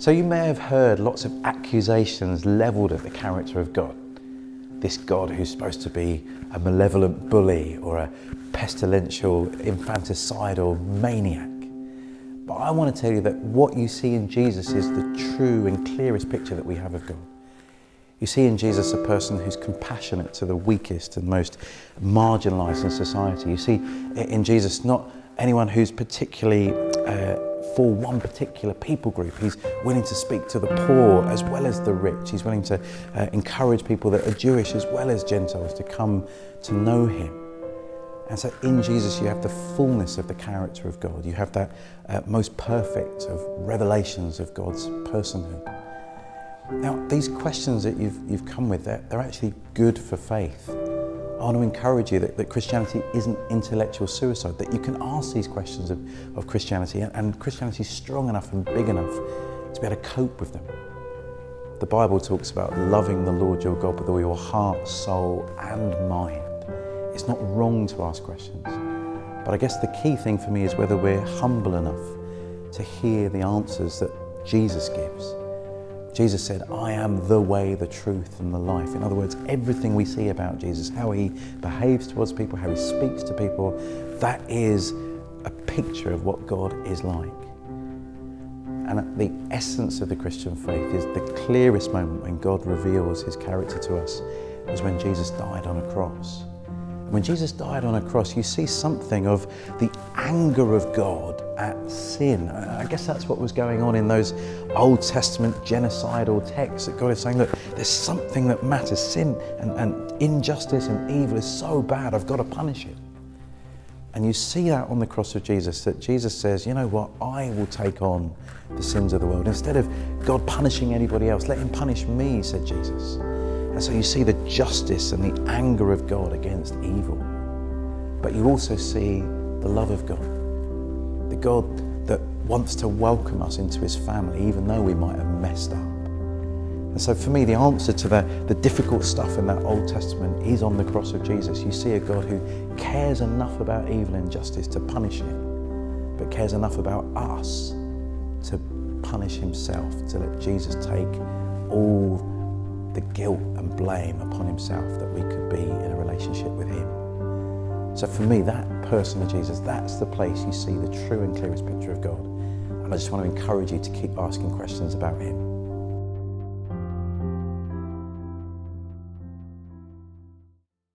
So you may have heard lots of accusations levelled at the character of God. This God who's supposed to be a malevolent bully or a pestilential, infanticidal maniac. But I want to tell you that what you see in Jesus is the true and clearest picture that we have of God. You see in Jesus a person who's compassionate to the weakest and most marginalised in society. You see in Jesus not anyone who's particularly for one particular people group. He's willing to speak to the poor as well as the rich. He's willing to encourage people that are Jewish as well as Gentiles to come to know him. And so in Jesus you have the fullness of the character of God. You have that most perfect of revelations of God's personhood. Now these questions that you've come with, they're actually good for faith. I want to encourage you that Christianity isn't intellectual suicide, that you can ask these questions of Christianity, and Christianity is strong enough and big enough to be able to cope with them. The Bible talks about loving the Lord your God with all your heart, soul and mind. It's not wrong to ask questions, but I guess the key thing for me is whether we're humble enough to hear the answers that Jesus gives. Jesus said, I am the way, the truth and the life. In other words, everything we see about Jesus, how he behaves towards people, how he speaks to people, that is a picture of what God is like. And the essence of the Christian faith is the clearest moment when God reveals his character to us is when Jesus died on a cross. When Jesus died on a cross, you see something of the anger of God at sin. I guess that's what was going on in those Old Testament genocidal texts, that God is saying, look, there's something that matters. Sin and injustice and evil is so bad, I've got to punish it. And you see that on the cross of Jesus, that Jesus says, you know what, I will take on the sins of the world. Instead of God punishing anybody else, let him punish me, said Jesus. And so you see the justice and the anger of God against evil. But you also see the love of God. The God that wants to welcome us into his family, even though we might have messed up. And so for me, the answer to the difficult stuff in that Old Testament is on the cross of Jesus. You see a God who cares enough about evil and justice to punish it, but cares enough about us to punish himself, to let Jesus take all the guilt and blame upon himself that we could be in a relationship with him. So for me, that person of Jesus, that's the place you see the true and clearest picture of God. And I just want to encourage you to keep asking questions about him.